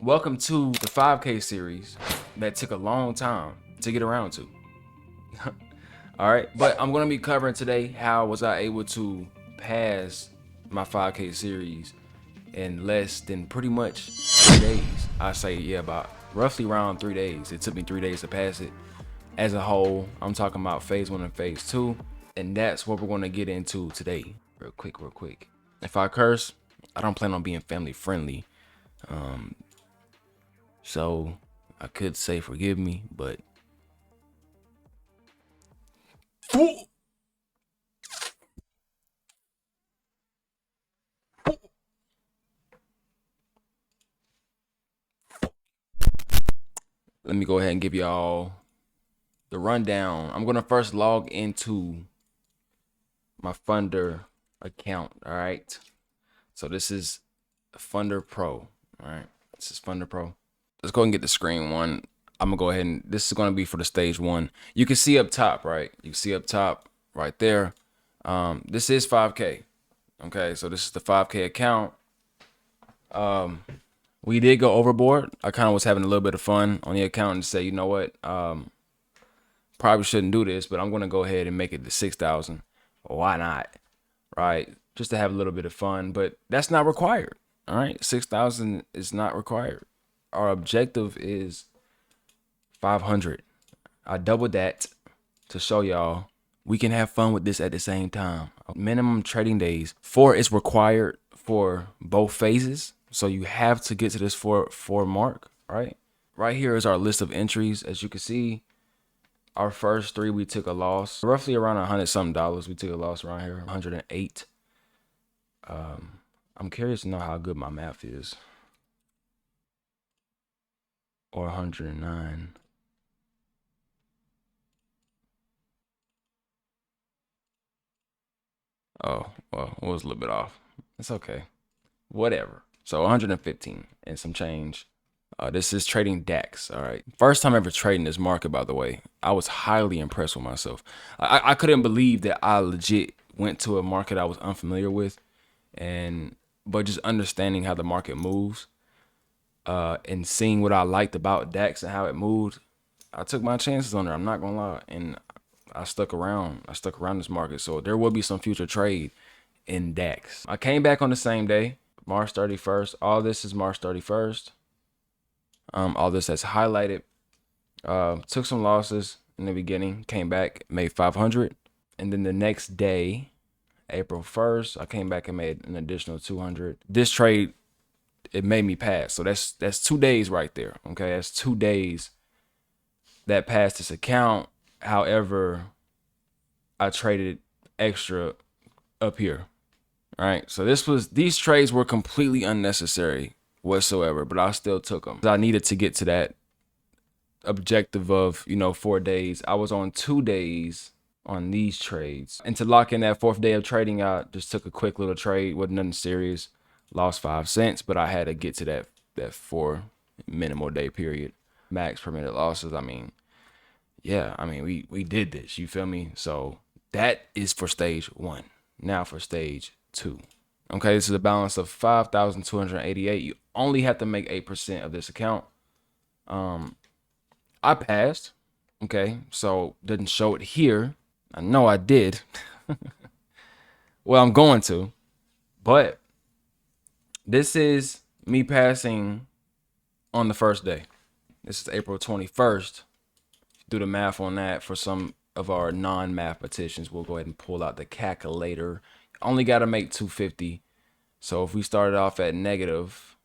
Welcome to the 5K series that took a long time to get around to. All right, but I'm gonna be covering today how was I able to pass my 5K series in less than pretty much 3 days. I say about roughly around 3 days. It took me 3 days to pass it. As a whole, I'm talking about phase 1 and phase 2, and that's what we're gonna get into today. Real quick. If I curse, I don't plan on being family friendly. So I could say forgive me, but let me go ahead and give y'all the rundown. I'm gonna first log into my Funder account. All right. So this is Funder Pro. All right. This is Funder Pro. Let's go and get the screen one. I'm gonna go ahead and this is gonna be for the stage one. You can see up top, right? You can see up top right there. This is 5K. Okay, so this is the 5K account. We did go overboard. I kind of was having a little bit of fun on the account and say, you know what, probably shouldn't do this, but I'm gonna go ahead and make it to 6,000. Why not? Right? Just to have a little bit of fun, but that's not required. All right, 6,000 is not required. Our objective is 500. I doubled that to show y'all we can have fun with this at the same time. Minimum trading days. 4 is required for both phases. So you have to get to this four mark, right? Right here is our list of entries. As you can see, our first 3 we took a loss, roughly around $100 something. We took a loss around here, 108. I'm curious to know how good my math is, or 109. Oh, well, it was a little bit off. It's okay. Whatever. So 115 and some change. This is trading DAX. All right. First time ever trading this market, by the way. I was highly impressed with myself. I couldn't believe that I legit went to a market I was unfamiliar with, but just understanding how the market moves, and seeing what I liked about DAX and how it moved, I took my chances on there. I'm not gonna lie, and I stuck around. I stuck around this market, so there will be some future trade in DAX. I came back on the same day, March 31st. All this is March 31st. All this that's highlighted. Took some losses in the beginning, came back, made 500, and then the next day, April 1st, I came back and made an additional 200. This trade, it made me pass. So that's 2 days right there. Okay, that's 2 days that passed this account. However, I traded extra up here. All right, so these trades were completely unnecessary whatsoever, but I still took them. I needed to get to that objective of 4 days. I was on 2 days on these trades, and to lock in that 4th day of trading, I just took a quick little trade. Wasn't nothing serious. Lost 5 cents, but I had to get to that 4 minimal day period. Max permitted losses. I mean, yeah, I mean we did this. You feel me? So that is for stage 1. Now for stage 2. Okay, this is a balance of 5,288. You only have to make 8% of this account. I passed. Okay, so didn't show it here. I know I did. Well, I'm going to, but this is me passing on the first day. This is April 21st. Do the math on that for some of our non-mathematicians. We'll go ahead and pull out the calculator. Only got to make 250. So if we started off at negative,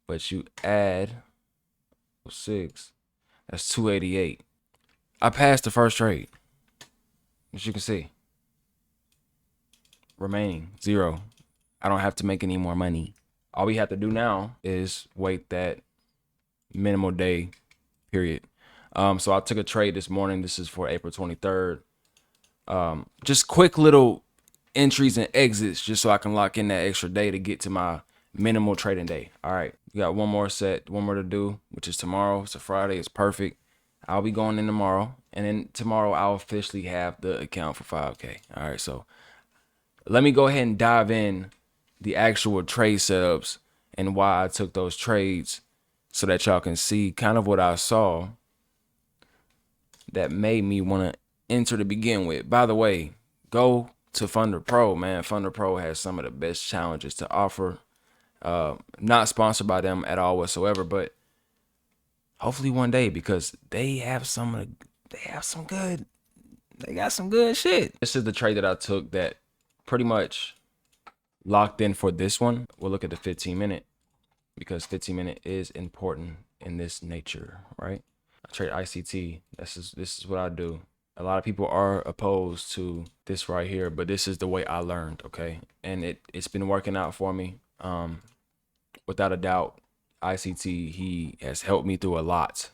but you add 6, that's 288. I passed the first trade. As you can see, remaining 0. I don't have to make any more money. All we have to do now is wait that minimal day period. So I took a trade this morning. This is for April 23rd. Just quick little entries and exits just so I can lock in that extra day to get to my minimal trading day. All right, we got one more to do, which is tomorrow. It's a Friday. It's perfect. I'll be going in tomorrow, and then tomorrow I'll officially have the account for 5K. All right, so let me go ahead and dive in the actual trade setups and why I took those trades, so that y'all can see kind of what I saw that made me want to enter to begin with. By the way, go to Funder Pro, man. Funder Pro has some of the best challenges to offer. Not sponsored by them at all whatsoever, but hopefully one day, because they got some good shit. This is the trade that I took that pretty much locked in for this one. We'll look at the 15-minute, because 15-minute is important in this nature, right? I trade ICT. This is what I do. A lot of people are opposed to this right here, but this is the way I learned, okay? And it's been working out for me. Without a doubt, ICT, he has helped me through a lot.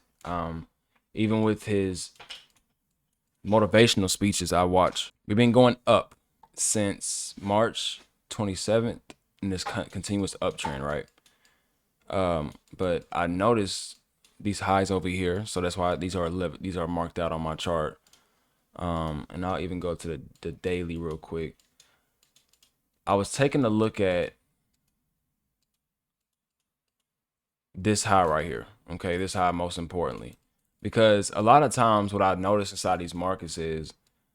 Even with his motivational speeches I watch, we've been going up since March 27th in this continuous uptrend, right? But I noticed these highs over here, so that's why these are marked out on my chart. And I'll even go to the daily real quick. I was taking a look at this high right here, okay? This high, most importantly, because a lot of times what I notice inside these markets is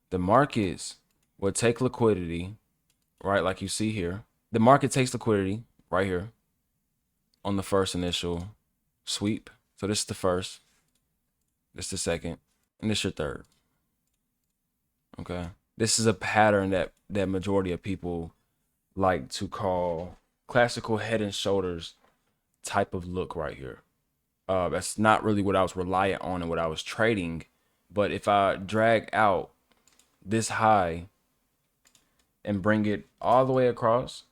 the markets will take liquidity, right? Like you see here, the market takes liquidity right here on the first initial sweep. So this is the first, this is the second, and this is your third. Okay, this is a pattern that majority of people like to call classical head and shoulders type of look right here. That's not really what I was reliant on and what I was trading. But if I drag out this high and bring it all the way across,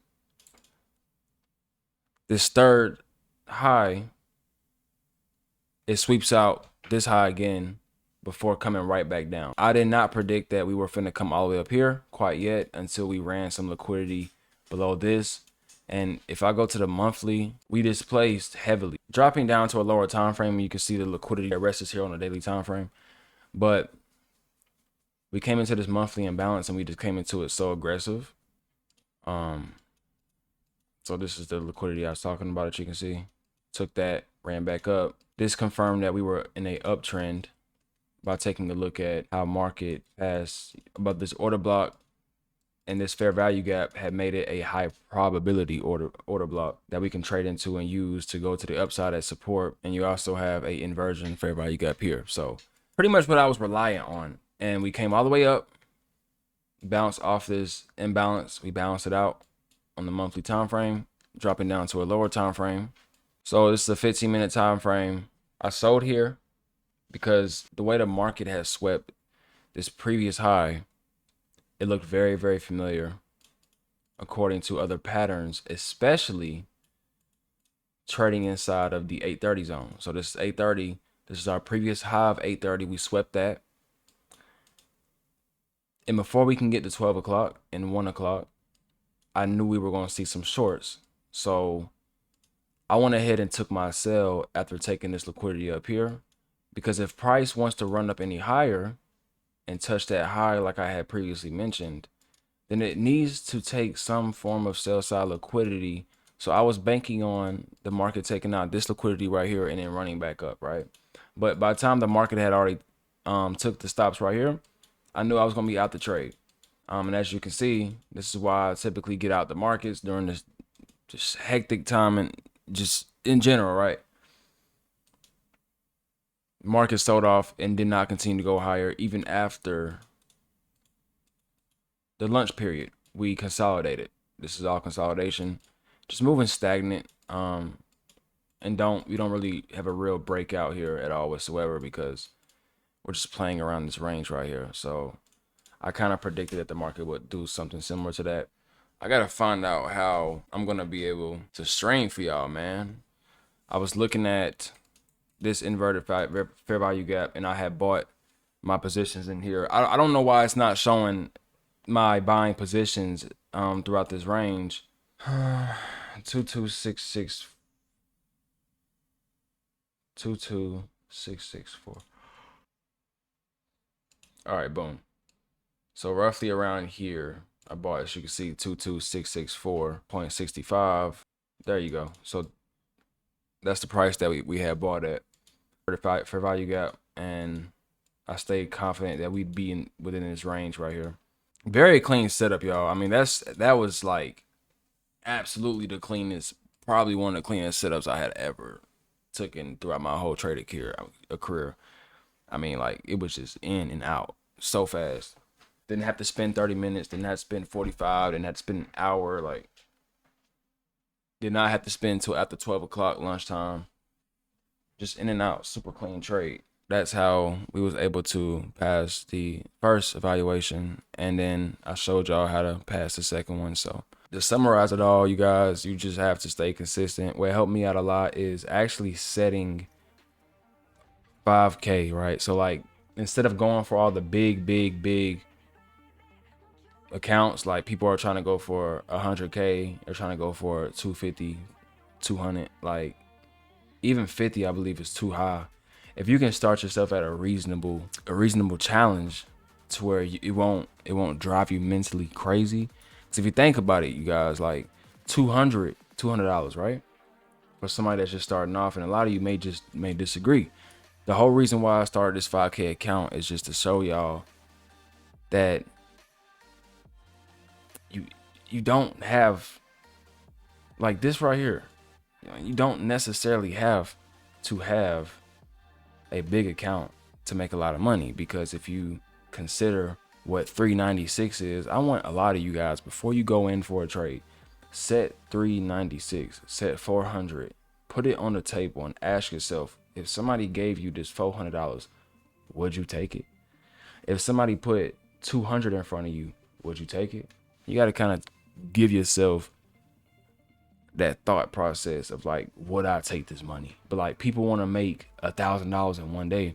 this third high, it sweeps out this high again before coming right back down. I did not predict that we were finna come all the way up here quite yet until we ran some liquidity below this. And if I go to the monthly, we displaced heavily, dropping down to a lower time frame. You can see the liquidity that rests here on the daily time frame. But we came into this monthly imbalance and we just came into it so aggressive. So this is the liquidity I was talking about that you can see. Took that, ran back up. This confirmed that we were in a uptrend by taking a look at how market has about this order block, and this fair value gap had made it a high probability order block that we can trade into and use to go to the upside as support. And you also have a inversion fair value gap here. So pretty much what I was reliant on. And we came all the way up, bounced off this imbalance. We balanced it out on the monthly time frame, dropping down to a lower time frame. So this is a 15-minute time frame. I sold here because the way the market has swept this previous high, it looked very, very familiar according to other patterns, especially trading inside of the 830 zone. So this is 830. This is our previous high of 830. We swept that. And before we can get to 12 o'clock and 1 o'clock, I knew we were going to see some shorts. So I went ahead and took my sell after taking this liquidity up here, because if price wants to run up any higher and touch that high like I had previously mentioned, then it needs to take some form of sell side liquidity. So I was banking on the market taking out this liquidity right here and then running back up, right? But by the time the market had already took the stops right here, I knew I was going to be out the trade. And as you can see, this is why I typically get out the markets during this just hectic time and just in general, right? Market sold off and did not continue to go higher even after the lunch period. We consolidated. This is all consolidation, just moving stagnant. And we don't really have a real breakout here at all whatsoever, because we're just playing around this range right here. So I kind of predicted that the market would do something similar to that. I gotta find out how I'm gonna be able to strain for y'all, man. I was looking at this inverted fair value gap, and I had bought my positions in here. I don't know why it's not showing my buying positions throughout this range. 22664. 22664. All right, boom. So roughly around here, I bought, as you can see, 22664.65. There you go. So that's the price that we had bought at for value gap, and I stayed confident that we'd be within this range right here. Very clean setup, y'all. I mean, that was like absolutely the cleanest, probably one of the cleanest setups I had ever taken throughout my whole trading career. I mean, like it was just in and out so fast. Didn't have to spend 30 minutes. Didn't have to spend 45. Didn't have to spend an hour. Like did not have to spend till after 12 o'clock lunchtime. Just in and out, super clean trade. That's how we was able to pass the first evaluation, and then I showed y'all how to pass the second one. So to summarize it all, you guys, you just have to stay consistent. What helped me out a lot is actually setting 5K, right? So like instead of going for all the big accounts, like people are trying to go for 100K, they're trying to go for 250, 200, like even 50, I believe is too high. If you can start yourself at a reasonable challenge to where it won't drive you mentally crazy. Because if you think about it, you guys, like $200, right? For somebody that's just starting off, and a lot of you may disagree. The whole reason why I started this 5K account is just to show y'all that you don't have like this right here. You don't necessarily have to have a big account to make a lot of money, because if you consider what 396 is, I want a lot of you guys, before you go in for a trade, set 396, set 400, put it on the table and ask yourself, if somebody gave you this $400, would you take it? If somebody put 200 in front of you, would you take it? You got to kind of give yourself that thought process of like, would I take this money? But like people want to make $1,000 in one day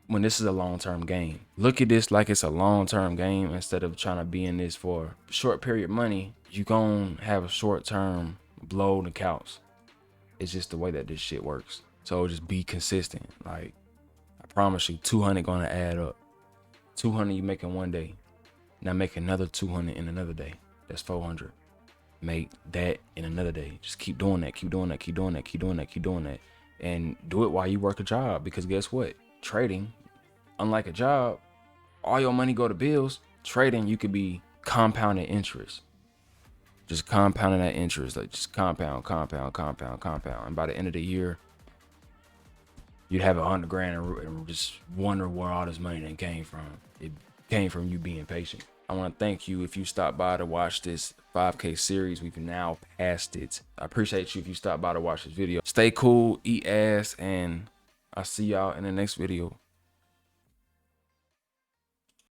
when this is a long-term game. Look at this like it's a long-term game instead of trying to be in this for short period money. You gonna have a short-term blow on the couch. It's just the way that this shit works. So just be consistent. Like I promise you, 200 gonna add up. 200 you make in one day. Now make another 200 in another day. That's 400. Make that in another day. Just keep doing that, keep doing that, keep doing that, keep doing that, keep doing that. And do it while you work a job, because guess what? Trading, unlike a job, all your money go to bills. Trading, you could be compounding interest. Just compounding that interest, like just compound. And by the end of the year, you'd have 100 grand and just wonder where all this money then came from. It came from you being patient. I want to thank you if you stopped by to watch this 5K series. We've now passed it. I appreciate you if you stopped by to watch this video. Stay cool, eat ass, and I'll see y'all in the next video.